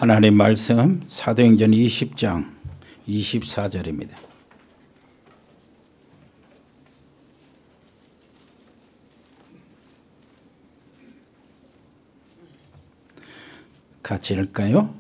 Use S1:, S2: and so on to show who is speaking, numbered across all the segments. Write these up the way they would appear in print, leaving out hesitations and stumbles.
S1: 하나님 말씀 사도행전 20장 24절입니다. 같이 읽을까요?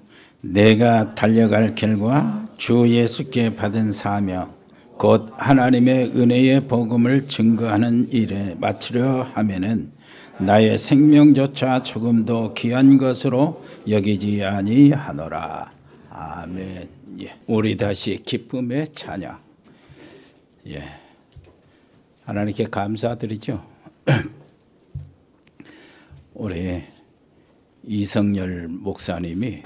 S1: 내가 달려갈 길과 주 예수께 받은 사명 곧 하나님의 은혜의 복음을 증거하는 일에 마치려 하면은 나의 생명조차 조금도 귀한 것으로 여기지 아니하노라. 아멘. 예. 우리 다시 기쁨의 찬양. 예. 하나님께 감사드리죠. 우리 이성열 목사님이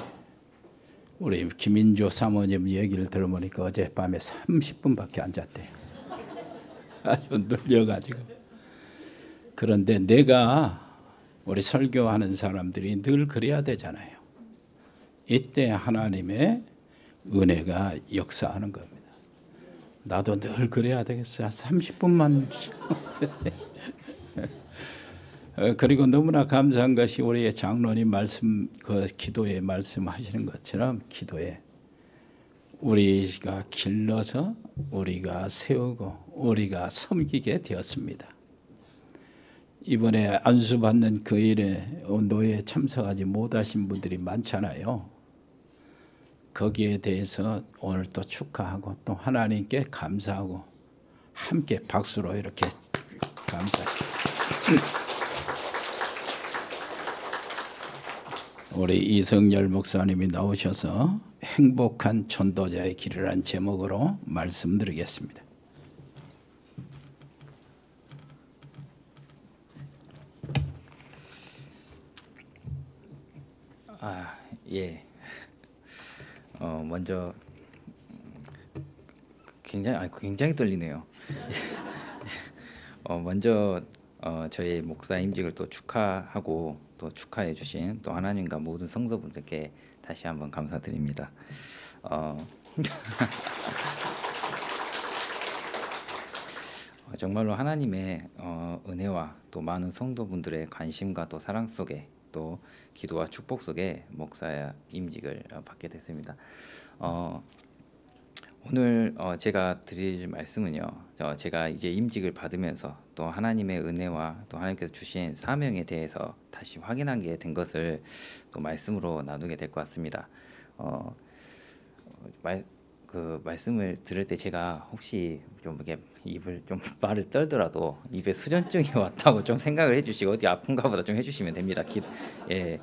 S1: 우리 김인조 사모님 얘기를 들어보니까 어젯밤에 30분밖에 안 잤대요. 아주 눌려가지고. 그런데 내가 우리 설교하는 사람들이 늘 그래야 되잖아요. 이때 하나님의 은혜가 역사하는 겁니다. 나도 늘 그래야 되겠어요. 30분만. 그리고 너무나 감사한 것이 우리의 장로님 말씀, 그 기도에 말씀하시는 것처럼 기도에 우리가 길러서 우리가 세우고 우리가 섬기게 되었습니다. 이번에 안수받는 그 일에 노예에 참석하지 못하신 분들이 많잖아요. 거기에 대해서 오늘 또 축하하고 또 하나님께 감사하고 함께 박수로 이렇게 감사합니다. 우리 이성열 목사님이 나오셔서 행복한 전도자의 길이라는 제목으로 말씀드리겠습니다.
S2: 예. 먼저 굉장히 떨리네요. 먼저 저희 목사 임직을 또 축하하고 또 축하해 주신 또 하나님과 모든 성도분들께 다시 한번 감사드립니다. 정말로 하나님의 은혜와 또 많은 성도분들의 관심과 또 사랑 속에 또 기도와 축복 속에 목사 임직을 받게 됐습니다. 오늘 제가 드릴 말씀은요, 제가 이제 임직을 받으면서 또 하나님의 은혜와 또 하나님께서 주신 사명에 대해서 다시 확인하게 된 것을 또 말씀으로 나누게 될 것 같습니다. 그 말씀을 들을 때 제가 혹시 좀 이렇게 입을 좀 말을 떨더라도 입에 수전증이 왔다고 좀 생각을 해주시고 어디 아픈가 보다 좀 해주시면 됩니다. 예,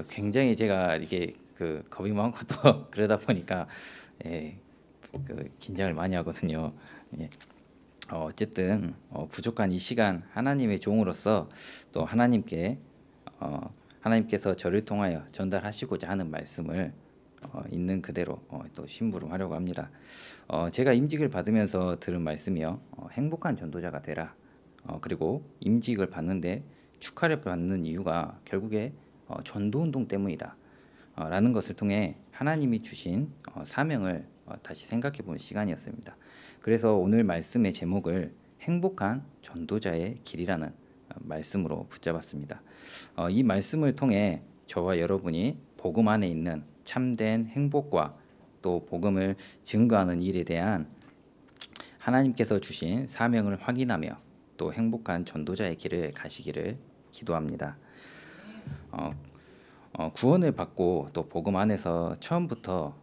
S2: 굉장히 제가 이게 그 겁이 많고 또 그러다 보니까 그 긴장을 많이 하거든요. 예. 어쨌든 부족한 이 시간 하나님의 종으로서 또 하나님께서 저를 통하여 전달하시고자 하는 말씀을 있는 그대로 또 심부름하려고 합니다. 제가 임직을 받으면서 들은 말씀이요, 행복한 전도자가 되라. 그리고 임직을 받는데 축하를 받는 이유가 결국에 전도운동 때문이다 라는 것을 통해 하나님이 주신 사명을 다시 생각해 보는 시간이었습니다. 그래서 오늘 말씀의 제목을 행복한 전도자의 길이라는 말씀으로 붙잡았습니다. 이 말씀을 통해 저와 여러분이 복음 안에 있는 참된 행복과 또 복음을 증거하는 일에 대한 하나님께서 주신 사명을 확인하며 또 행복한 전도자의 길을 가시기를 기도합니다. 구원을 받고 또 복음 안에서 처음부터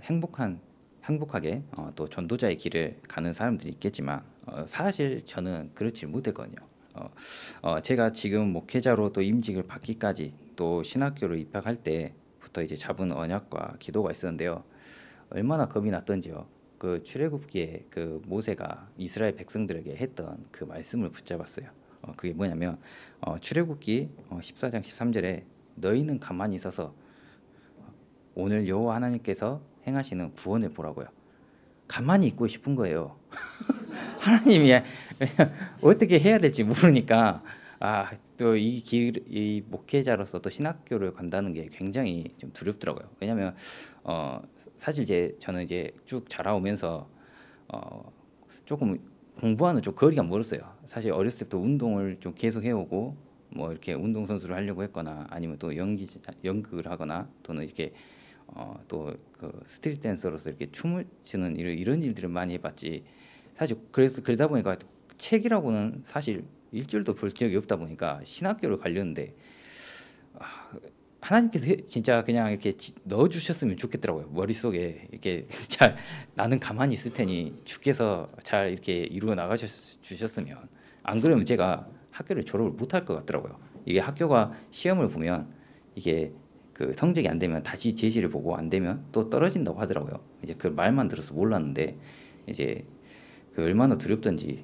S2: 행복하게 또 전도자의 길을 가는 사람들이 있겠지만 사실 저는 그렇지 못했거든요. 제가 지금 목회자로 또 임직을 받기까지 또 신학교로 입학할 때부터 이제 잡은 언약과 기도가 있었는데요. 얼마나 겁이 났던지요. 그 출애굽기에 그 모세가 이스라엘 백성들에게 했던 그 말씀을 붙잡았어요. 그게 뭐냐면 출애굽기 14장 13절에 너희는 가만히 있어서 오늘 여호와 하나님께서 행하시는 구원을 보라고요. 가만히 있고 싶은 거예요. 하나님이 어떻게 해야 될지 모르니까 또 이 목회자로서 또 신학교를 간다는 게 굉장히 좀 두렵더라고요. 왜냐하면 사실 저는 이제 쭉 자라오면서 조금 공부하는 좀 거리가 멀었어요. 사실 어렸을 때부터 운동을 좀 계속 해오고 뭐 이렇게 운동 선수를 하려고 했거나 아니면 또 연극을 하거나 또는 이렇게 또 그 스트릿 댄서로서 이렇게 춤을 추는 이런 일들을 많이 해봤지. 사실 그래서 그러다 보니까 책이라고는 사실 일주일도 볼 적이 없다 보니까 신학교를 가려는데 하나님께서 진짜 그냥 이렇게 넣어 주셨으면 좋겠더라고요. 머릿속에 이렇게 잘 나는 가만히 있을 테니 주께서 잘 이렇게 이루어 나가 주셨으면, 안 그러면 제가 학교를 졸업을 못 할 것 같더라고요. 이게 학교가 시험을 보면 이게 그 성적이 안 되면 다시 제시를 보고 안 되면 또 떨어진다고 하더라고요. 이제 그 말만 들어서 몰랐는데 이제 그 얼마나 두렵던지.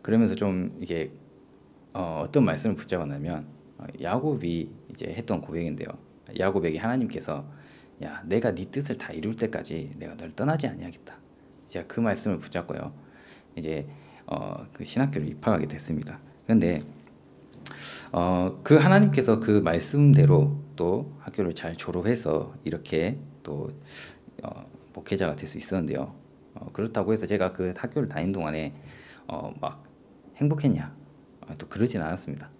S2: 그러면서 좀 이게 어떤 말씀을 붙잡았냐면 야곱이 이제 했던 고백인데요. 야곱에게 하나님께서 야 내가 네 뜻을 다 이룰 때까지 내가 널 떠나지 아니하겠다. 제가 그 말씀을 붙잡고요. 이제 그 신학교를 입학하게 됐습니다. 그런데 그 하나님께서 그 말씀대로 또 학교를 잘 졸업해서 이렇게 또 목회자가 될 수 있었는데요. 그렇다고 해서 제가 그 학교를 다닌 동안에 막 행복했냐? 또 그러진 않았습니다.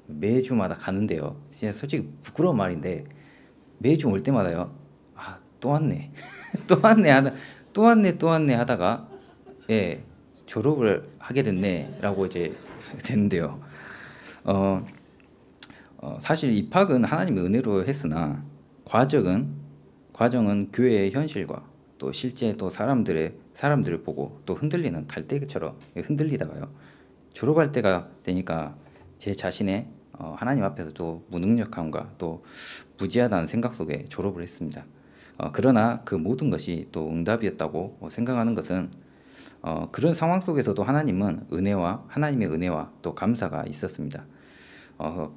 S2: 매주마다 가는데요. 진짜 솔직히 부끄러운 말인데 매주 올 때마다요. 또 왔네. 또 왔네 하다가 예, 졸업을 하게 됐네라고 이제 됐는데요. 사실 입학은 하나님의 은혜로 했으나 과정은 교회의 현실과 또 실제 또 사람들을 보고 또 흔들리는 갈대처럼 흔들리다가요. 졸업할 때가 되니까 제 자신의 하나님 앞에서 또 무능력함과 또 무지하다는 생각 속에 졸업을 했습니다. 그러나 그 모든 것이 또 응답이었다고 생각하는 것은 그런 상황 속에서도 하나님의 은혜와 또 감사가 있었습니다.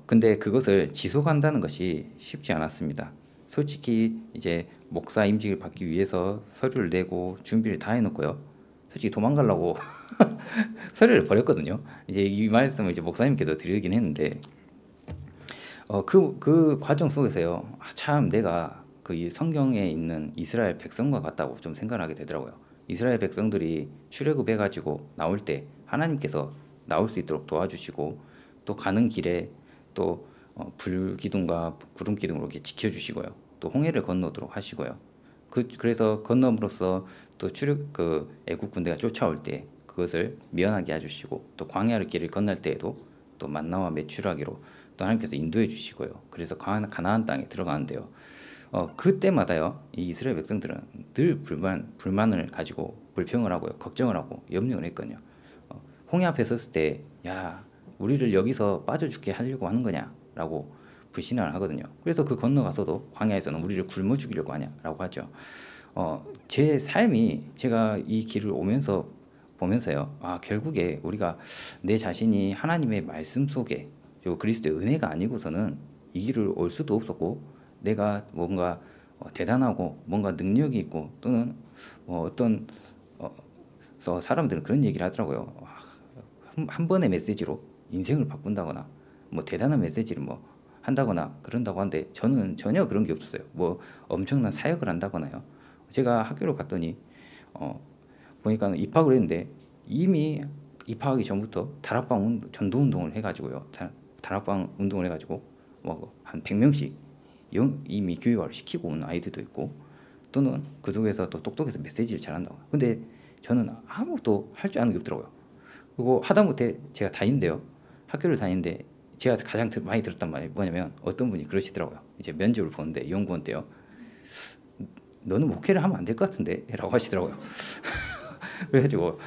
S2: 근데 그것을 지속한다는 것이 쉽지 않았습니다. 솔직히 이제 목사 임직을 받기 위해서 서류를 내고 준비를 다 해놓고요. 솔직히 도망가려고 서류를 버렸거든요. 이제 이 말씀을 이제 목사님께도 드리긴 했는데 그 과정 속에서요. 참 내가 그 성경에 있는 이스라엘 백성과 같다고 좀 생각하게 되더라고요. 이스라엘 백성들이 출애굽해가지고 나올 때 하나님께서 나올 수 있도록 도와주시고 또 가는 길에 또 불기둥과 구름 기둥으로 이렇게 지켜주시고요. 또 홍해를 건너도록 하시고요. 그래서 건너므로써 또 그 애국 군대가 쫓아올 때 그것을 면하게 해주시고 또 광야를 길을 건널 때에도 또 만나와 메추라기로 또 하나님께서 인도해 주시고요. 그래서 가나안 땅에 들어가는데요. 그때마다요, 이 이스라엘 백성들은 늘 불만을 가지고 불평을 하고요, 걱정을 하고 염려를 했거든요. 홍해 앞에 섰을 때, 야, 우리를 여기서 빠져 죽게 하려고 하는 거냐라고 불신을 하거든요. 그래서 그 건너가서도 광야에서는 우리를 굶어 죽이려고 하냐라고 하죠. 제 삶이 제가 이 길을 보면서요, 결국에 우리가 내 자신이 하나님의 말씀 속에 그리스도의 은혜가 아니고서는 이 길을 올 수도 없었고, 내가 뭔가 대단하고 뭔가 능력이 있고 또는 어떤 사람들은 그런 얘기를 하더라고요. 한 번의 메시지로 인생을 바꾼다거나 뭐 대단한 메시지를 뭐 한다거나 그런다고 하는데 저는 전혀 그런 게 없었어요. 뭐 엄청난 사역을 한다거나요. 제가 학교를 갔더니 보니까 입학을 했는데 이미 입학하기 전부터 다락방 전도운동을 해가지고요. 다락방 운동을 해가지고 뭐 한 100명씩 이미 교육을 시키고 온 아이들도 있고, 또는 그 속에서 또 똑똑해서 메시지를 잘한다고. 근데 저는 아무것도 할 줄 아는 게 없더라고요. 그리고 하다못해 제가 학교를 다니는데 제가 가장 많이 들었단 말이 뭐냐면, 어떤 분이 그러시더라고요. 이제 면접을 보는데 연구원 때요. 너는 목회를 하면 안 될 것 같은데? 라고 하시더라고요. 그래가지고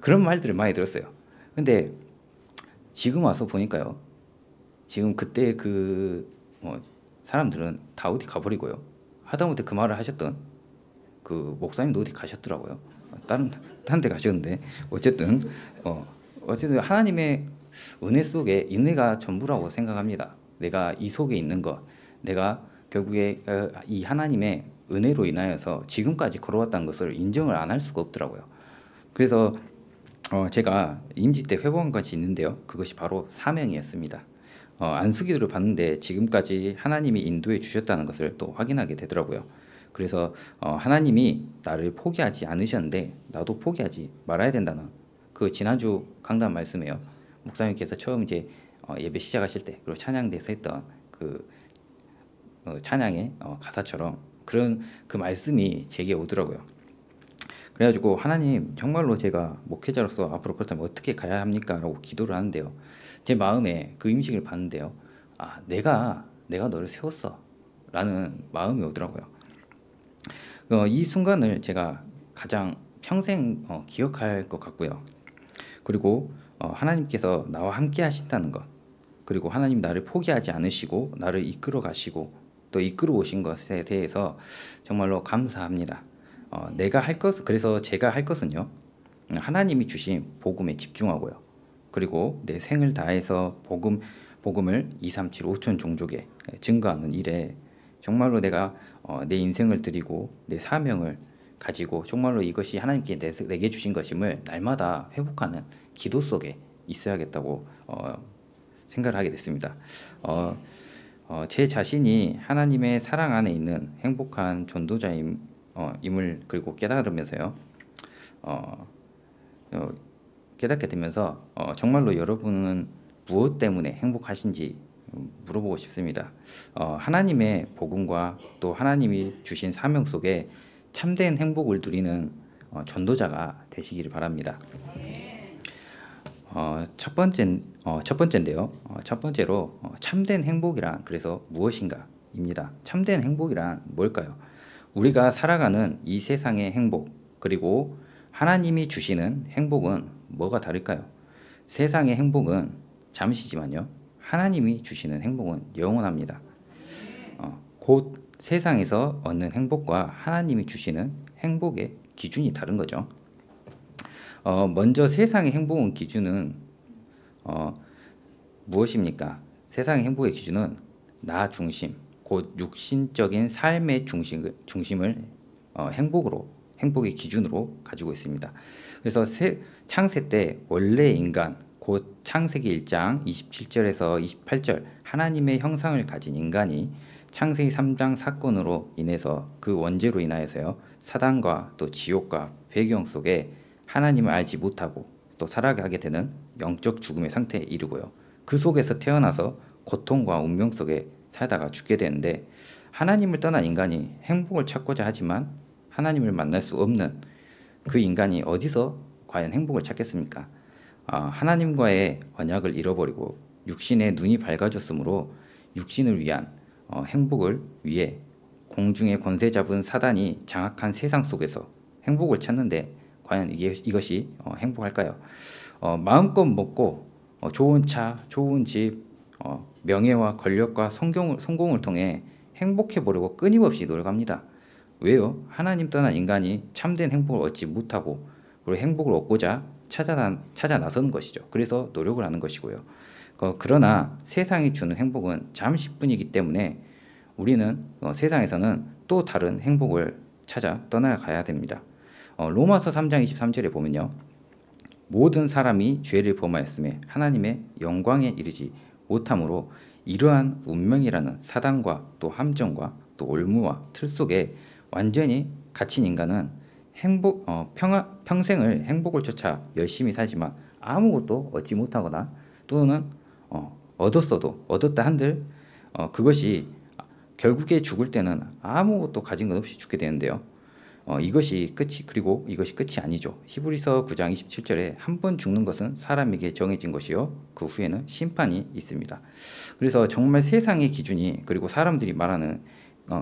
S2: 그런 말들을 많이 들었어요. 근데 지금 와서 보니까요. 지금 그때 사람들은 다 어디 가버리고요. 하다못해 그 말을 하셨던 그 목사님도 어디 가셨더라고요. 다른 데 가셨는데 어쨌든 하나님의 은혜 속에 은혜가 전부라고 생각합니다. 내가 이 속에 있는 것, 내가 결국에 이 하나님의 은혜로 인하여서 지금까지 걸어왔다는 것을 인정을 안 할 수가 없더라고요. 그래서 제가 임지 때 회복한 것이 있는데요. 그것이 바로 사명이었습니다. 안수기도를 받는데 지금까지 하나님이 인도해 주셨다는 것을 또 확인하게 되더라고요. 그래서 하나님이 나를 포기하지 않으셨는데 나도 포기하지 말아야 된다는 그 지난주 강단 말씀에요. 목사님께서 처음 이제 예배 시작하실 때 그리고 찬양대에서 했던 그 찬양의 가사처럼 그런 그 말씀이 제게 오더라고요. 그래가지고 하나님 정말로 제가 목회자로서 앞으로 그렇다면 어떻게 가야 합니까? 라고 기도를 하는데요. 제 마음에 그 음식을 봤는데요. 아, 내가 너를 세웠어 라는 마음이 오더라고요. 이 순간을 제가 가장 평생 기억할 것 같고요. 그리고 하나님께서 나와 함께 하신다는 것, 그리고 하나님 나를 포기하지 않으시고 나를 이끌어 가시고 또 이끌어 오신 것에 대해서 정말로 감사합니다. 그래서 제가 할 것은요, 하나님이 주신 복음에 집중하고요. 그리고 내 생을 다해서 복음을 2, 3, 7, 5천 종족에 증거하는 일에 정말로 내가 내 인생을 드리고 내 사명을 가지고 정말로 이것이 하나님께 내게 주신 것임을 날마다 회복하는 기도 속에 있어야겠다고 생각을 하게 됐습니다. 제 자신이 하나님의 사랑 안에 있는 행복한 전도자임을 그리고 깨달으면서요, 깨닫게 되면서 정말로 여러분은 무엇 때문에 행복하신지 물어보고 싶습니다. 하나님의 복음과 또 하나님이 주신 사명 속에 참된 행복을 누리는 전도자가 되시기를 바랍니다. 첫 번째인데요. 첫 번째로 참된 행복이란 그래서 무엇인가입니다. 참된 행복이란 뭘까요? 우리가 살아가는 이 세상의 행복, 그리고 하나님이 주시는 행복은 뭐가 다를까요? 세상의 행복은 잠시지만요, 하나님이 주시는 행복은 영원합니다. 곧 세상에서 얻는 행복과 하나님이 주시는 행복의 기준이 다른 거죠. 먼저 세상의 행복의 기준은 무엇입니까? 세상의 행복의 기준은 나 중심, 곧 육신적인 삶의 중심을 행복의 기준으로 가지고 있습니다. 그래서 창세 때 원래 인간, 곧 창세기 1장 27절에서 28절 하나님의 형상을 가진 인간이 창세기 3장 사건으로 인해서 그 원죄로 인하여서요, 사단과 또 지옥과 배경 속에 하나님을 알지 못하고 또 살아가게 되는 영적 죽음의 상태에 이르고요, 그 속에서 태어나서 고통과 운명 속에 살다가 죽게 되는데, 하나님을 떠난 인간이 행복을 찾고자 하지만 하나님을 만날 수 없는 그 인간이 어디서 과연 행복을 찾겠습니까? 하나님과의 언약을 잃어버리고 육신의 눈이 밝아졌으므로 육신을 위한 행복을 위해 공중의 권세 잡은 사단이 장악한 세상 속에서 행복을 찾는데 과연 이것이 행복할까요? 마음껏 먹고 좋은 차, 좋은 집, 명예와 권력과 성공을 통해 행복해 보려고 끊임없이 노력합니다. 왜요? 하나님 떠난 인간이 참된 행복을 얻지 못하고 그리고 행복을 얻고자 찾아 나서는 것이죠. 그래서 노력을 하는 것이고요. 그러나 세상이 주는 행복은 잠시뿐이기 때문에 우리는 세상에서는 또 다른 행복을 찾아 떠나가야 됩니다. 로마서 3장 23절에 보면요, 모든 사람이 죄를 범하였음에 하나님의 영광에 이르지 못함으로 이러한 운명이라는 사단과 또 함정과 또 올무와 틀 속에 완전히 갇힌 인간은 평생을 행복을 쫓아 열심히 살지만 아무것도 얻지 못하거나 또는 얻었다 한들 그것이 결국에 죽을 때는 아무것도 가진 것 없이 죽게 되는데요. 이것이 끝이 아니죠. 히브리서 9장 27절에 한 번 죽는 것은 사람에게 정해진 것이요 그 후에는 심판이 있습니다. 그래서 정말 세상의 기준이 그리고 사람들이 말하는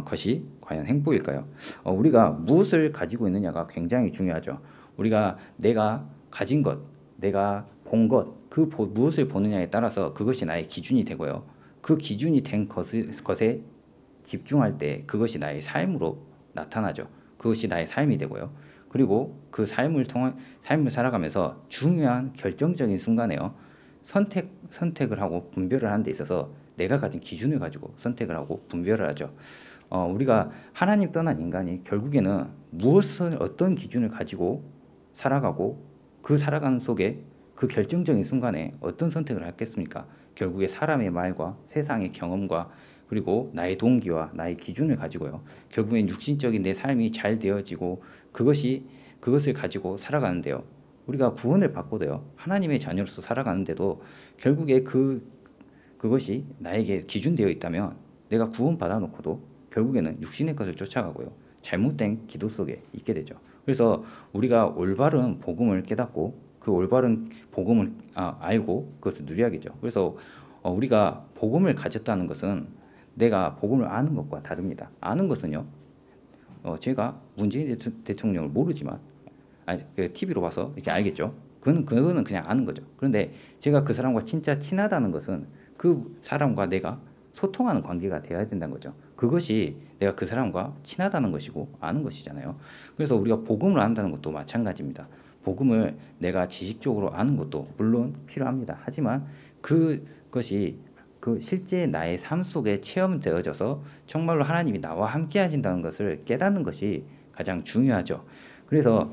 S2: 것이 과연 행복일까요? 우리가 무엇을 가지고 있느냐가 굉장히 중요하죠. 우리가 내가 가진 것, 내가 본 것, 무엇을 보느냐에 따라서 그것이 나의 기준이 되고요. 그 기준이 된 것에 집중할 때 그것이 나의 삶으로 나타나죠. 그것이 나의 삶이 되고요. 그리고 그 삶을 살아가면서 중요한 결정적인 순간에요, 선택을 하고 분별을 하는 데 있어서 내가 가진 기준을 가지고 선택을 하고 분별을 하죠. 우리가 하나님 떠난 인간이 결국에는 어떤 기준을 가지고 살아가고 그 살아가는 속에 그 결정적인 순간에 어떤 선택을 하겠습니까? 결국에 사람의 말과 세상의 경험과 그리고 나의 동기와 나의 기준을 가지고요, 결국엔 육신적인 내 삶이 잘 되어지고 그것을 가지고 살아가는데요, 우리가 구원을 받고도요, 하나님의 자녀로서 살아가는데도 결국에 그것이 나에게 기준되어 있다면 내가 구원 받아놓고도 결국에는 육신의 것을 쫓아가고요. 잘못된 기도 속에 있게 되죠. 그래서 우리가 올바른 복음을 깨닫고 그 올바른 복음을 알고 그것을 누려야겠죠. 그래서 우리가 복음을 가졌다는 것은 내가 복음을 아는 것과 다릅니다. 아는 것은요, 제가 문재인 대통령을 모르지만 TV로 봐서 이렇게 알겠죠. 그거는 그냥 아는 거죠. 그런데 제가 그 사람과 진짜 친하다는 것은 그 사람과 내가 소통하는 관계가 되어야 된다는 거죠. 그것이 내가 그 사람과 친하다는 것이고 아는 것이잖아요. 그래서 우리가 복음을 안다는 것도 마찬가지입니다. 복음을 내가 지식적으로 아는 것도 물론 필요합니다. 하지만 그것이 그 실제 나의 삶 속에 체험되어져서 정말로 하나님이 나와 함께 하신다는 것을 깨닫는 것이 가장 중요하죠. 그래서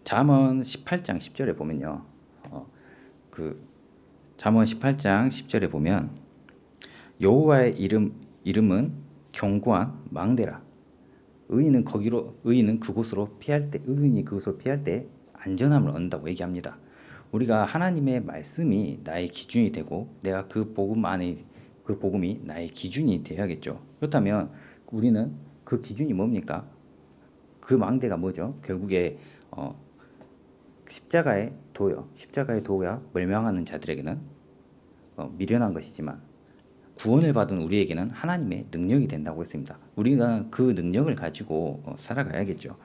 S2: 잠언 18장 10절에 보면요. 잠언 18장 10절에 보면 여호와의 이름은 견고한 망대라. 의인이 그곳으로 피할 때 안전함을 얻는다고 얘기합니다. 우리가 하나님의 말씀이 나의 기준이 되고 내가 그 복음 안에 그 복음이 나의 기준이 되어야겠죠. 그렇다면 우리는 그 기준이 뭡니까? 그 망대가 뭐죠? 결국에 십자가의 도야 멸망하는 자들에게는 미련한 것이지만 구원을 받은 우리에게는 하나님의 능력이 된다고 했습니다. 우리가 그 능력을 가지고 살아가야겠죠.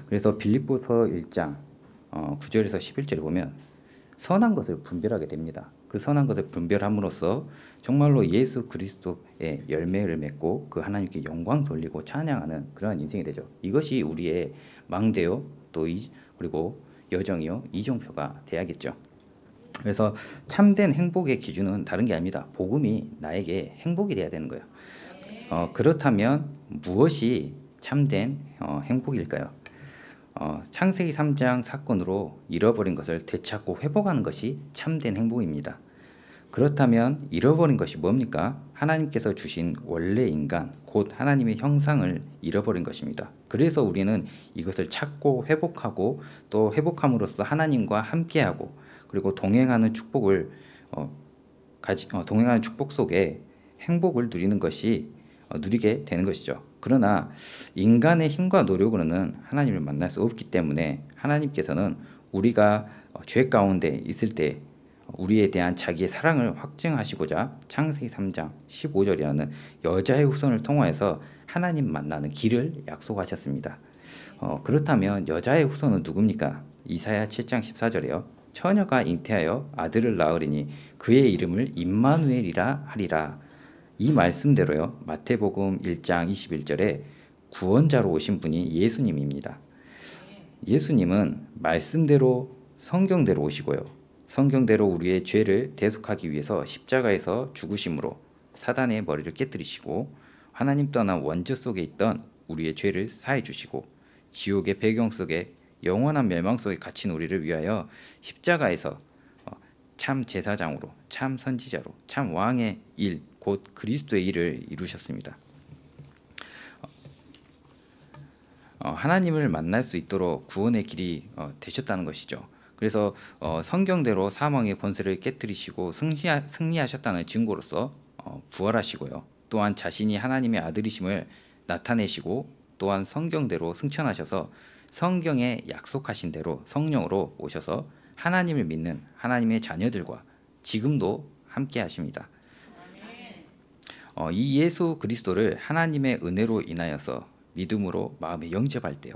S2: 그래서 빌립보서 1장 9절에서 11절에 보면 선한 것을 분별하게 됩니다. 그 선한 것을 분별함으로써 정말로 예수 그리스도의 열매를 맺고 그 하나님께 영광 돌리고 찬양하는 그러한 인생이 되죠. 이것이 우리의 망대요 그리고 여정이요 이정표가 돼야겠죠. 그래서 참된 행복의 기준은 다른 게 아닙니다. 복음이 나에게 행복이 돼야 되는 거예요. 그렇다면 무엇이 참된 행복일까요? 창세기 3장 사건으로 잃어버린 것을 되찾고 회복하는 것이 참된 행복입니다. 그렇다면 잃어버린 것이 뭡니까? 하나님께서 주신 원래 인간, 곧 하나님의 형상을 잃어버린 것입니다. 그래서 우리는 이것을 찾고 회복하고 또 회복함으로써 하나님과 함께하고 그리고 동행하는 축복 속에 행복을 누리게 되는 것이죠. 그러나 인간의 힘과 노력으로는 하나님을 만날 수 없기 때문에 하나님께서는 우리가 죄 가운데 있을 때 우리에 대한 자기의 사랑을 확증하시고자 창세기 3장 15절이라는 여자의 후손을 통하여서 하나님 만나는 길을 약속하셨습니다. 그렇다면 여자의 후손은 누굽니까? 이사야 7장 14절에요. 처녀가 잉태하여 아들을 낳으리니 그의 이름을 임마누엘이라 하리라. 이 말씀대로요. 마태복음 1장 21절에 구원자로 오신 분이 예수님입니다. 예수님은 말씀대로 성경대로 오시고요. 성경대로 우리의 죄를 대속하기 위해서 십자가에서 죽으심으로 사단의 머리를 깨뜨리시고 하나님 떠난 원죄 속에 있던 우리의 죄를 사해 주시고 지옥의 배경 속에 영원한 멸망 속에 갇힌 우리를 위하여 십자가에서 참 제사장으로 참 선지자로 참 왕의 일 곧 그리스도의 일을 이루셨습니다. 하나님을 만날 수 있도록 구원의 길이 되셨다는 것이죠. 그래서 성경대로 사망의 권세를 깨뜨리시고 승리하셨다는 증거로서 부활하시고요. 또한 자신이 하나님의 아들이심을 나타내시고 또한 성경대로 승천하셔서 성경에 약속하신 대로 성령으로 오셔서 하나님을 믿는 하나님의 자녀들과 지금도 함께 하십니다. 이 예수 그리스도를 하나님의 은혜로 인하여서 믿음으로 마음에 영접할 때요.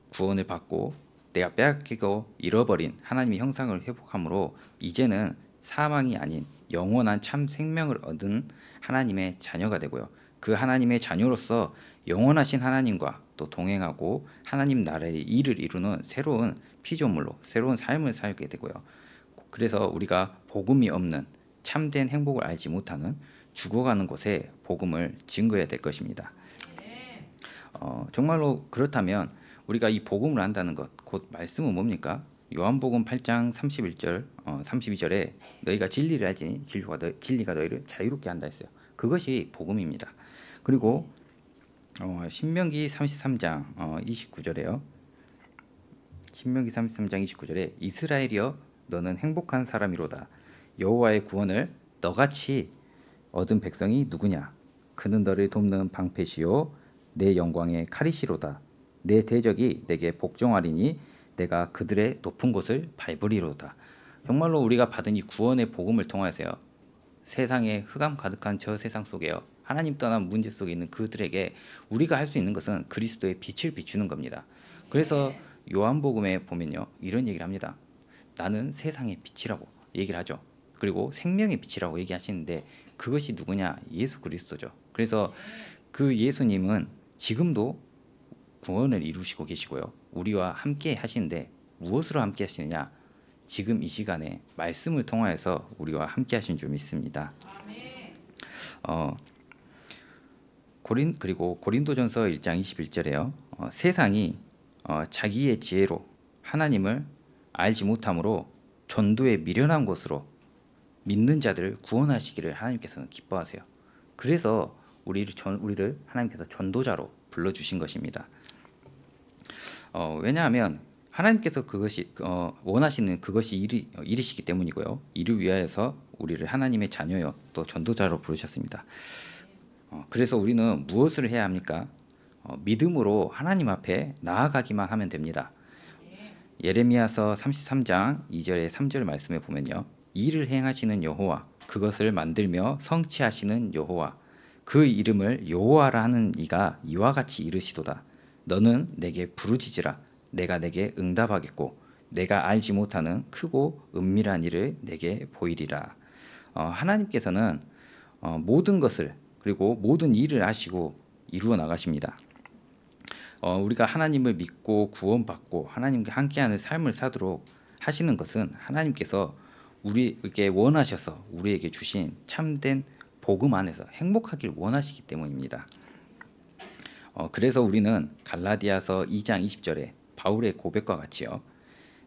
S2: 구원을 받고 내가 빼앗기고 잃어버린 하나님의 형상을 회복함으로 이제는 사망이 아닌 영원한 참 생명을 얻은 하나님의 자녀가 되고요. 그 하나님의 자녀로서 영원하신 하나님과 또 동행하고 하나님 나라의 일을 이루는 새로운 피조물로 새로운 삶을 살게 되고요. 그래서 우리가 복음이 없는 참된 행복을 알지 못하는 죽어가는 곳에 복음을 증거해야 될 것입니다. 정말로 그렇다면 우리가 이 복음을 안다는 것, 곧 말씀은 뭡니까? 요한복음 8장 32절에 너희가 진리를 알지니 진리가 너희를 자유롭게 한다 했어요. 그것이 복음입니다. 그리고 신명기 33장 29절에요. 신명기 33장 29절에 이스라엘이여 너는 행복한 사람이로다. 여호와의 구원을 너같이 얻은 백성이 누구냐? 그는 너를 돕는 방패시요 내 영광의 칼이시로다. 내 대적이 내게 복종하리니 내가 그들의 높은 곳을 밟으리로다. 정말로 우리가 받은 이 구원의 복음을 통하여서요, 세상에 흑암 가득한 저 세상 속에요, 하나님 떠난 문제 속에 있는 그들에게 우리가 할 수 있는 것은 그리스도의 빛을 비추는 겁니다. 그래서 요한복음에 보면요, 이런 얘기를 합니다. 나는 세상의 빛이라고 얘기를 하죠. 그리고 생명의 빛이라고 얘기하시는데 그것이 누구냐? 예수 그리스도죠. 그래서 그 예수님은 지금도 구원을 이루시고 계시고요, 우리와 함께 하시는데 무엇으로 함께 하시느냐? 지금 이 시간에 말씀을 통하여서 우리와 함께 하신 줄 믿습니다. 그리고 고린도전서 1장 21절에요. 세상이 자기의 지혜로 하나님을 알지 못함으로 전도에 미련한 것으로 믿는 자들을 구원하시기를 하나님께서는 기뻐하세요. 그래서 우리를 하나님께서 전도자로 불러주신 것입니다. 왜냐하면 하나님께서 그것이 원하시는 그것이 일이시기 때문이고요. 이를 위하여서 우리를 하나님의 자녀요 또 전도자로 부르셨습니다. 그래서 우리는 무엇을 해야 합니까? 믿음으로 하나님 앞에 나아가기만 하면 됩니다. 예레미야서 33장 2절에 3절 말씀에 보면요, 이를 행하시는 여호와, 그것을 만들며 성취하시는 여호와, 그 이름을 여호와라 하는 이가 이와 같이 이르시도다. 너는 내게 부르짖으라. 내가 내게 응답하겠고 내가 알지 못하는 크고 은밀한 일을 내게 보이리라. 하나님께서는 모든 것을, 그리고 모든 일을 하시고 이루어 나가십니다. 우리가 하나님을 믿고 구원받고 하나님과 함께하는 삶을 사도록 하시는 것은 하나님께서 우리에게 원하셔서 우리에게 주신 참된 복음 안에서 행복하길 원하시기 때문입니다. 그래서 우리는 갈라디아서 2장 20절에 바울의 고백과 같이요,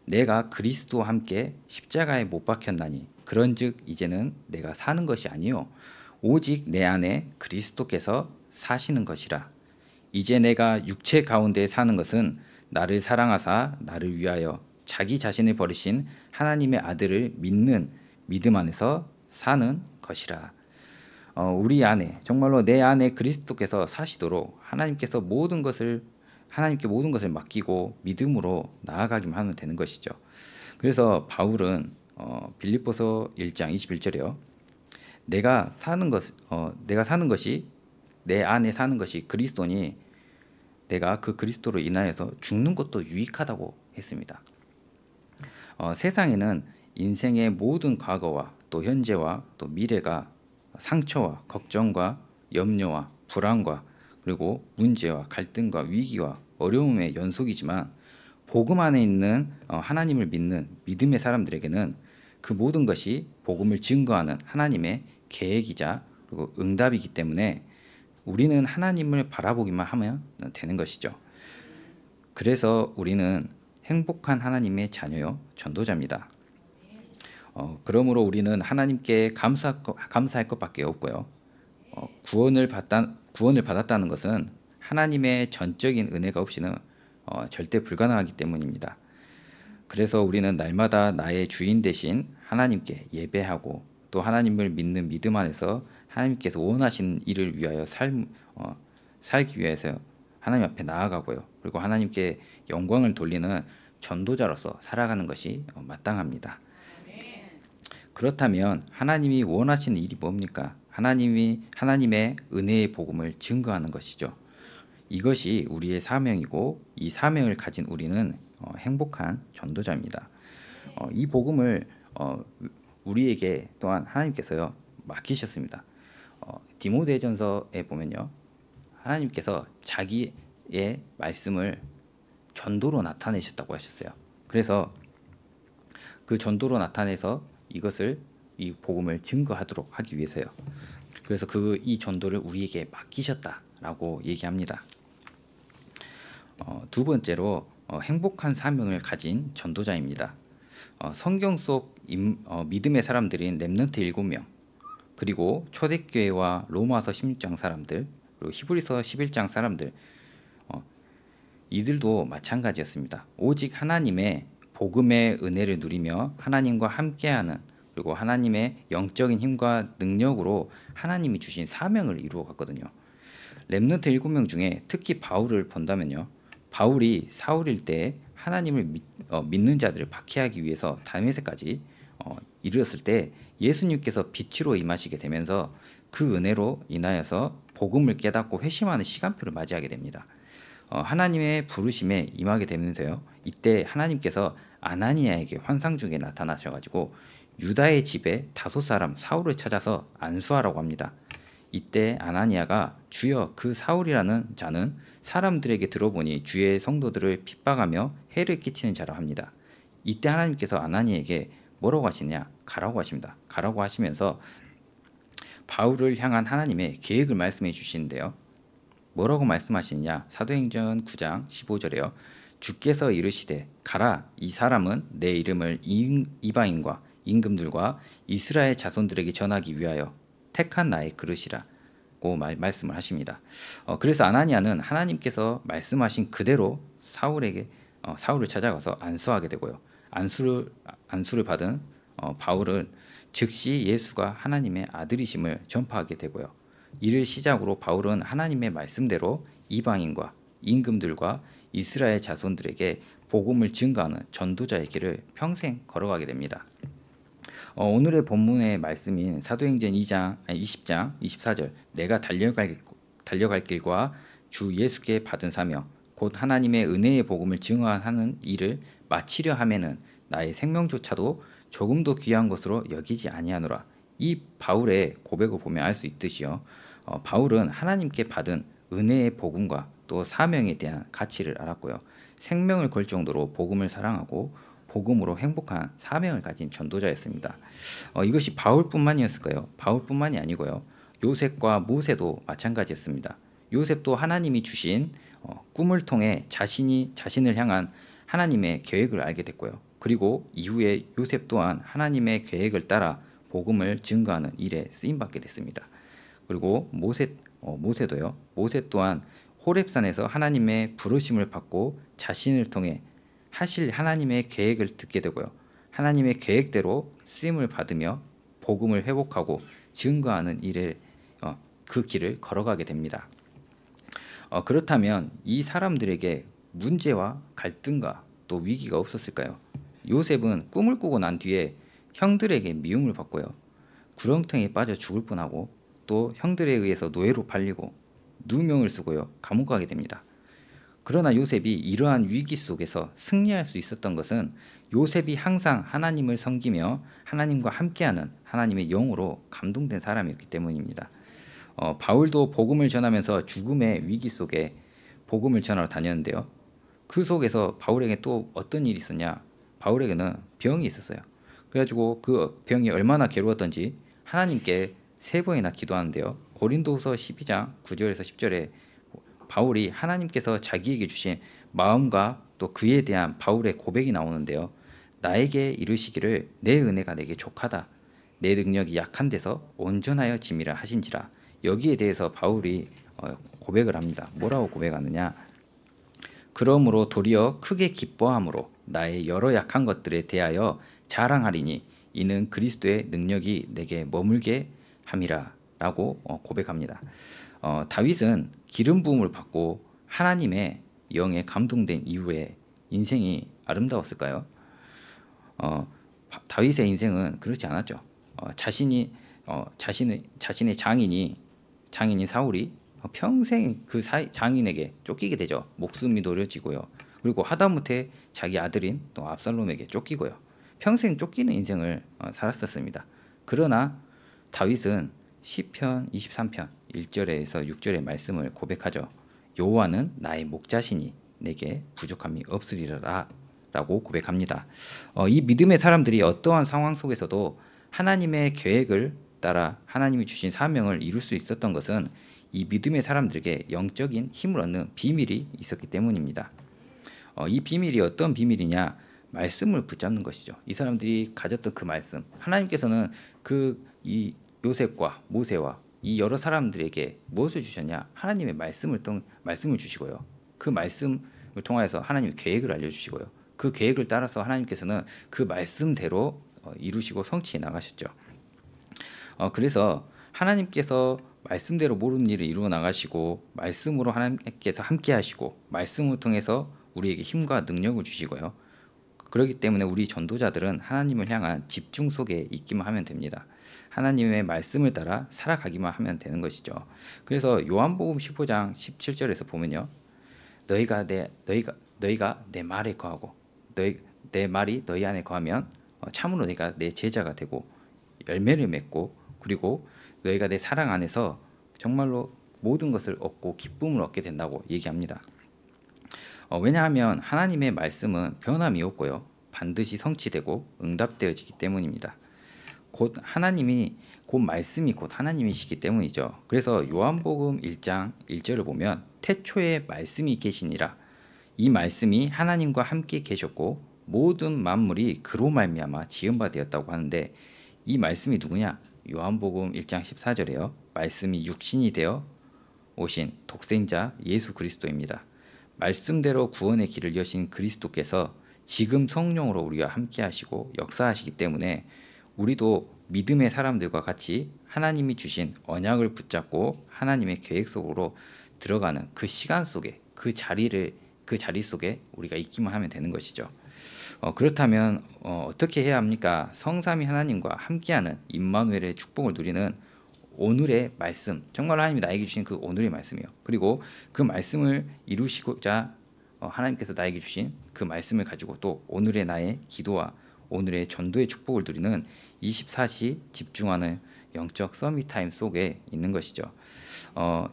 S2: 내가 그리스도와 함께 십자가에 못 박혔나니 그런즉 이제는 내가 사는 것이 아니요 오직 내 안에 그리스도께서 사시는 것이라. 이제 내가 육체 가운데 사는 것은 나를 사랑하사 나를 위하여 자기 자신을 버리신 하나님의 아들을 믿는 믿음 안에서 사는 것이라. 우리 안에, 정말로 내 안에 그리스도께서 사시도록 하나님께 모든 것을 맡기고 믿음으로 나아가기만 하면 되는 것이죠. 그래서 바울은 빌립보서 1장 21절에요. 내가 사는 것이, 내 안에 사는 것이 그리스도니 내가 그 그리스도로 인하여서 죽는 것도 유익하다고 했습니다. 세상에는 인생의 모든 과거와 또 현재와 또 미래가 상처와 걱정과 염려와 불안과 그리고 문제와 갈등과 위기와 어려움의 연속이지만, 복음 안에 있는 하나님을 믿는 믿음의 사람들에게는 그 모든 것이 복음을 증거하는 하나님의 계획이자 그리고 응답이기 때문에 우리는 하나님을 바라보기만 하면 되는 것이죠. 그래서 우리는 행복한 하나님의 자녀요 전도자입니다. 그러므로 우리는 하나님께 감사할 것밖에 없고요. 구원을 받았다는 것은 하나님의 전적인 은혜가 없이는 절대 불가능하기 때문입니다. 그래서 우리는 날마다 나의 주인 되신 하나님께 예배하고 또 하나님을 믿는 믿음 안에서 하나님께서 원하시는 일을 위하여 살기 위해서 하나님 앞에 나아가고요. 그리고 하나님께 영광을 돌리는 전도자로서 살아가는 것이 마땅합니다. 그렇다면 하나님이 원하시는 일이 뭡니까? 하나님의 은혜의 복음을 증거하는 것이죠. 이것이 우리의 사명이고 이 사명을 가진 우리는 행복한 전도자입니다. 이 복음을 우리에게 또한 하나님께서요 맡기셨습니다. 디모데전서에 보면요, 하나님께서 자기의 말씀을 전도로 나타내셨다고 하셨어요. 그래서 그 전도로 나타내서 이 복음을 증거하도록 하기 위해서요. 그래서 이 전도를 우리에게 맡기셨다라고 얘기합니다. 두 번째로 행복한 사명을 가진 전도자입니다. 성경 속 믿음의 사람들인 렘넌트 7명, 그리고 초대교회와 로마서 16장 사람들, 그리고 히브리서 11장 사람들, 이들도 마찬가지였습니다. 오직 하나님의 복음의 은혜를 누리며 하나님과 함께하는 그리고 하나님의 영적인 힘과 능력으로 하나님이 주신 사명을 이루어 갔거든요. 렘넌트 7명 중에 특히 바울을 본다면요. 바울이 사울일 때 하나님을 믿는 자들을 박해하기 위해서 다메섹까지 이르렀을 때 예수님께서 빛으로 임하시게 되면서 그 은혜로 인하여서 복음을 깨닫고 회심하는 시간표를 맞이하게 됩니다. 하나님의 부르심에 임하게 되면서요. 이때 하나님께서 아나니아에게 환상 중에 나타나셔가지고 유다의 집에 5사람 사울을 찾아서 안수하라고 합니다. 이때 아나니아가 주여 그 사울이라는 자는 사람들에게 들어보니 주의 성도들을 핍박하며 해를 끼치는 자라 합니다. 이때 하나님께서 아나니아에게 뭐라고 하시냐? 가라고 하십니다. 가라고 하시면서 바울을 향한 하나님의 계획을 말씀해 주시는데요. 뭐라고 말씀하시느냐? 사도행전 9장 15절에요. 주께서 이르시되 가라, 이 사람은 내 이름을 이방인과 임금들과 이스라엘 자손들에게 전하기 위하여 택한 나의 그릇이라고 말씀을 하십니다. 그래서 아나니아는 하나님께서 말씀하신 그대로 사울을 찾아가서 안수하게 되고요. 안수를 받은 바울은 즉시 예수가 하나님의 아들이심을 전파하게 되고요. 이를 시작으로 바울은 하나님의 말씀대로 이방인과 임금들과 이스라엘 자손들에게 복음을 증거하는 전도자의 길을 평생 걸어가게 됩니다. 오늘의 본문의 말씀인 사도행전 20장 24절 내가 달려갈 길과 주 예수께 받은 사명 곧 하나님의 은혜의 복음을 증언하는 일을 마치려 하면은 나의 생명조차도 조금도 귀한 것으로 여기지 아니하노라. 이 바울의 고백을 보면 알 수 있듯이요. 바울은 하나님께 받은 은혜의 복음과 또 사명에 대한 가치를 알았고요. 생명을 걸 정도로 복음을 사랑하고 복음으로 행복한 사명을 가진 전도자였습니다. 이것이 바울뿐만이었을까요? 바울뿐만이 아니고요. 요셉과 모세도 마찬가지였습니다. 요셉도 하나님이 주신 꿈을 통해 자신을 향한 하나님의 계획을 알게 됐고요. 그리고 이후에 요셉 또한 하나님의 계획을 따라 복음을 증거하는 일에 쓰임받게 됐습니다. 그리고 모세도요. 모세 또한 호렙산에서 하나님의 부르심을 받고 자신을 통해 하실 하나님의 계획을 듣게 되고요. 하나님의 계획대로 쓰임을 받으며 복음을 회복하고 증거하는 일에 그 길을 걸어가게 됩니다. 그렇다면 이 사람들에게 문제와 갈등과 또 위기가 없었을까요? 요셉은 꿈을 꾸고 난 뒤에 형들에게 미움을 받고요. 구렁텅이에 빠져 죽을 뻔하고 또 형들에 의해서 노예로 팔리고 누명을 쓰고요. 감옥 가게 됩니다. 그러나 요셉이 이러한 위기 속에서 승리할 수 있었던 것은 요셉이 항상 하나님을 섬기며 하나님과 함께하는 하나님의 영으로 감동된 사람이었기 때문입니다. 바울도 복음을 전하면서 죽음의 위기 속에 복음을 전하러 다녔는데요. 그 속에서 바울에게 또 어떤 일이 있었냐? 바울에게는 병이 있었어요. 그래가지고 그 병이 얼마나 괴로웠던지 하나님께 3번이나 기도하는데요. 고린도후서 12장 9절에서 10절에 바울이 하나님께서 자기에게 주신 마음과 또 그에 대한 바울의 고백이 나오는데요. 나에게 이르시기를 내 은혜가 내게 족하다. 내 능력이 약한 데서 온전하여 짐이라 하신지라. 여기에 대해서 바울이 고백을 합니다. 뭐라고 고백하느냐? 그러므로 도리어 크게 기뻐함으로 나의 여러 약한 것들에 대하여 자랑하리니 이는 그리스도의 능력이 내게 머물게 함이라 라고 고백합니다. 다윗은 기름 부음을 받고 하나님의 영에 감동된 이후에 인생이 아름다웠을까요? 다윗의 인생은 그렇지 않았죠. 자신의 장인인 사울이 평생 그 장인에게 쫓기게 되죠. 목숨이 노려지고요. 그리고 하다못해 자기 아들인 또 압살롬에게 쫓기고요. 평생 쫓기는 인생을 살았었습니다. 그러나 다윗은 시편 23편 1절에서 6절의 말씀을 고백하죠. 여호와는 나의 목자시니 내게 부족함이 없으리라 라고 고백합니다. 이 믿음의 사람들이 어떠한 상황 속에서도 하나님의 계획을 따라 하나님이 주신 사명을 이룰 수 있었던 것은 이 믿음의 사람들에게 영적인 힘을 얻는 비밀이 있었기 때문입니다. 이 비밀이 어떤 비밀이냐? 말씀을 붙잡는 것이죠. 이 사람들이 가졌던 그 말씀, 하나님께서는 이 요셉과 모세와 이 여러 사람들에게 무엇을 주셨냐? 하나님의 말씀을 주시고요. 그 말씀을 통하여서 하나님의 계획을 알려주시고요. 그 계획을 따라서 하나님께서는 그 말씀대로 이루시고 성취해 나가셨죠. 그래서 하나님께서 말씀대로 모든 일을 이루어 나가시고 말씀으로 하나님께서 함께 하시고 말씀을 통해서 우리에게 힘과 능력을 주시고요. 그렇기 때문에 우리 전도자들은 하나님을 향한 집중 속에 있기만 하면 됩니다. 하나님의 말씀을 따라 살아가기만 하면 되는 것이죠. 그래서 요한복음 15장 17절에서 보면요. 너희가 내 말에 거하고 내 말이 너희 안에 거하면 참으로 너희가 내 제자가 되고 열매를 맺고 그리고 너희가 내 사랑 안에서 정말로 모든 것을 얻고 기쁨을 얻게 된다고 얘기합니다. 왜냐하면 하나님의 말씀은 변함이 없고요. 반드시 성취되고 응답되어지기 때문입니다. 곧 말씀이 곧 하나님이시기 때문이죠. 그래서 요한복음 1장 1절을 보면 태초에 말씀이 계시니라. 이 말씀이 하나님과 함께 계셨고 모든 만물이 그로 말미암아 지은 바 되었다고 하는데 이 말씀이 누구냐? 요한복음 1장 14절에요. 말씀이 육신이 되어 오신 독생자 예수 그리스도입니다. 말씀대로 구원의 길을 여신 그리스도께서 지금 성령으로 우리와 함께 하시고 역사하시기 때문에 우리도 믿음의 사람들과 같이 하나님이 주신 언약을 붙잡고 하나님의 계획 속으로 들어가는 그 시간 속에 그 자리 속에 우리가 있기만 하면 되는 것이죠. 그렇다면 어떻게 해야 합니까? 성삼위 하나님과 함께하는 임마누엘의 축복을 누리는 오늘의 말씀, 정말 하나님이 나에게 주신 그 오늘의 말씀이요. 그리고 그 말씀을 이루시고자 하나님께서 나에게 주신 그 말씀을 가지고 또 오늘의 나의 기도와 오늘의 전도의 축복을 누리는 24시 집중하는 영적 서밋 타임 속에 있는 것이죠.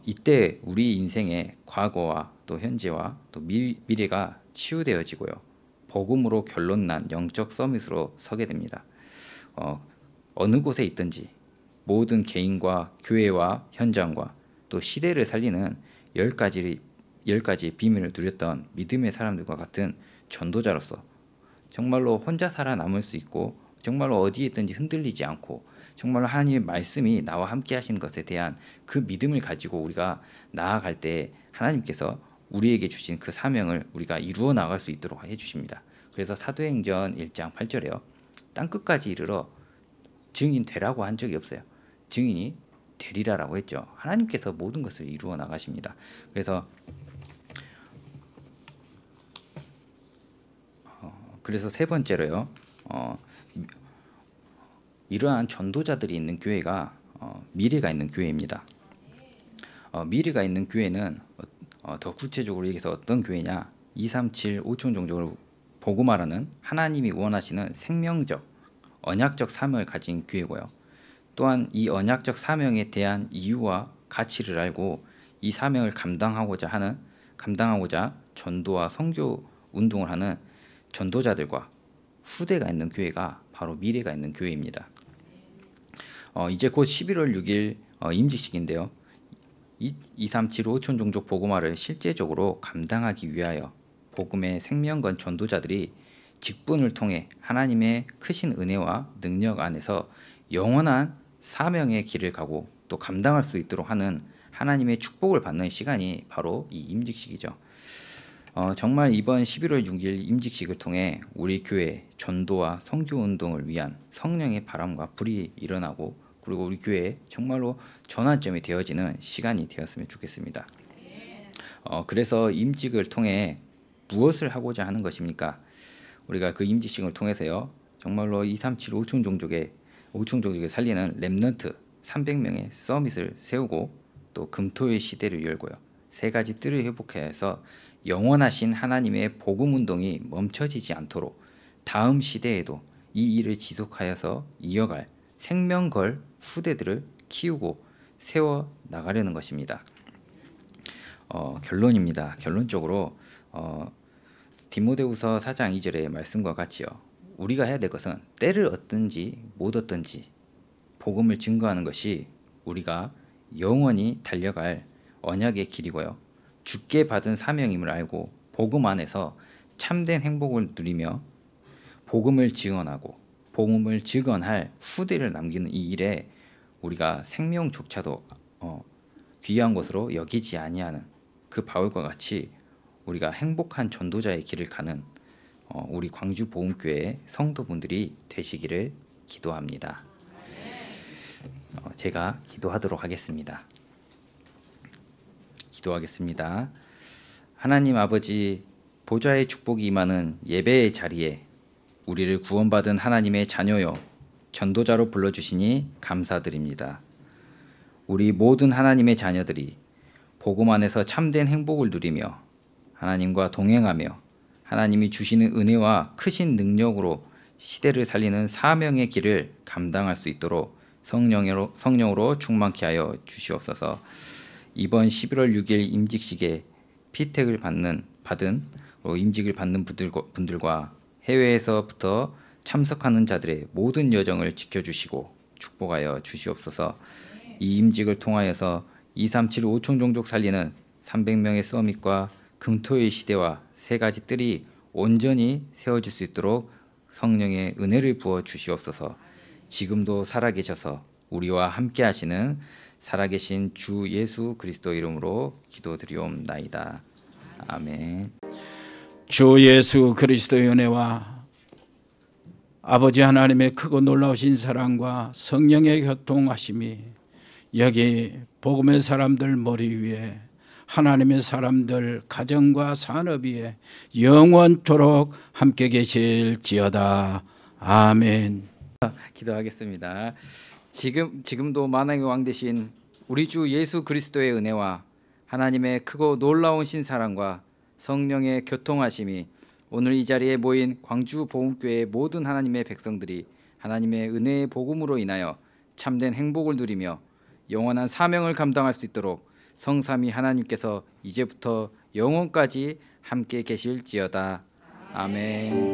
S2: 이때 우리 인생의 과거와 또 현재와 또 미래가 치유되어지고요. 복음으로 결론난 영적 서밋으로 서게 됩니다. 어느 곳에 있든지 모든 개인과 교회와 현장과 또 시대를 살리는 10가지 비밀을 누렸던 믿음의 사람들과 같은 전도자로서 정말로 혼자 살아남을 수 있고 정말로 어디에 있든지 흔들리지 않고 정말로 하나님의 말씀이 나와 함께 하시는 것에 대한 그 믿음을 가지고 우리가 나아갈 때 하나님께서 우리에게 주신 그 사명을 우리가 이루어 나갈 수 있도록 해주십니다. 그래서 사도행전 1장 8절에요. 땅끝까지 이르러 증인 되라고 한 적이 없어요. 증인이 되리라라고 했죠. 하나님께서 모든 것을 이루어 나가십니다. 그래서 세 번째로요. 이러한 전도자들이 있는 교회가 미래가 있는 교회입니다. 미래가 있는 교회는 더 구체적으로 얘기해서 어떤 교회냐? 237 5천 종족을 보고 말하는 하나님이 원하시는 생명적 언약적 사명을 가진 교회고요. 또한 이 언약적 사명에 대한 이유와 가치를 알고 이 사명을 감당하고자 전도와 선교 운동을 하는 전도자들과 후대가 있는 교회가 바로 미래가 있는 교회입니다. 이제 곧 11월 6일 임직식인데요. 237 5천 종족 복음화를 실제적으로 감당하기 위하여 복음의 생명건 전도자들이 직분을 통해 하나님의 크신 은혜와 능력 안에서 영원한 사명의 길을 가고 또 감당할 수 있도록 하는 하나님의 축복을 받는 시간이 바로 이 임직식이죠. 정말 이번 11월 6일 임직식을 통해 우리 교회 전도와 선교 운동을 위한 성령의 바람과 불이 일어나고 그리고 우리 교회에 정말로 전환점이 되어지는 시간이 되었으면 좋겠습니다. 그래서 임직을 통해 무엇을 하고자 하는 것입니까? 우리가 그 임직식을 통해서요. 정말로 237 5천 종족에 살리는 렘넌트 300명의 서밋을 세우고 또 금토의 시대를 열고요. 세 가지 뜰을 회복해서 영원하신 하나님의 복음 운동이 멈춰지지 않도록 다음 시대에도 이 일을 지속하여서 이어갈 생명걸 후대들을 키우고 세워 나가려는 것입니다. 결론입니다. 결론적으로 디모데후서 4장 2절의 말씀과 같이요. 우리가 해야 될 것은 때를 얻든지 못 얻든지 복음을 증거하는 것이 우리가 영원히 달려갈 언약의 길이고요. 주께 받은 사명임을 알고 복음 안에서 참된 행복을 누리며 복음을 증언하고 복음을 증언할 후대를 남기는 이 일에 우리가 생명조차도 귀한 것으로 여기지 아니하는 그 바울과 같이 우리가 행복한 전도자의 길을 가는 우리 광주 보험교회 성도분들이 되시기를 기도합니다. 제가 기도하도록 하겠습니다. 기도하겠습니다. 하나님 아버지, 보좌의 축복이 임하는 예배의 자리에 우리를 구원받은 하나님의 자녀요 전도자로 불러주시니 감사드립니다. 우리 모든 하나님의 자녀들이 복음 안에서 참된 행복을 누리며 하나님과 동행하며 하나님이 주시는 은혜와 크신 능력으로 시대를 살리는 사명의 길을 감당할 수 있도록 성령으로 충만케 하여 주시옵소서. 이번 11월 6일 임직식에 피택을 받은 임직을 받는 분들과 해외에서부터 참석하는 자들의 모든 여정을 지켜주시고 축복하여 주시옵소서. 이 임직을 통하여서 237 5총 종족 살리는 300명의 서밋과 금토의 시대와 세 가지 뜰이 온전히 세워질 수 있도록 성령의 은혜를 부어 주시옵소서. 지금도 살아계셔서 우리와 함께 하시는 살아계신 주 예수 그리스도 이름으로 기도드리옵나이다. 아멘.
S1: 주 예수 그리스도의 은혜와 아버지 하나님의 크고 놀라우신 사랑과 성령의 교통하심이 여기 복음의 사람들 머리 위에 하나님의 사람들 가정과 산업 위에 영원토록 함께 계실지어다. 아멘.
S2: 기도하겠습니다. 지금도 만왕의 왕 되신 우리 주 예수 그리스도의 은혜와 하나님의 크고 놀라운 신사랑과 성령의 교통하심이 오늘 이 자리에 모인 광주 보험교회의 모든 하나님의 백성들이 하나님의 은혜의 복음으로 인하여 참된 행복을 누리며 영원한 사명을 감당할 수 있도록 성삼위 하나님께서 이제부터 영원까지 함께 계실지어다. 아멘.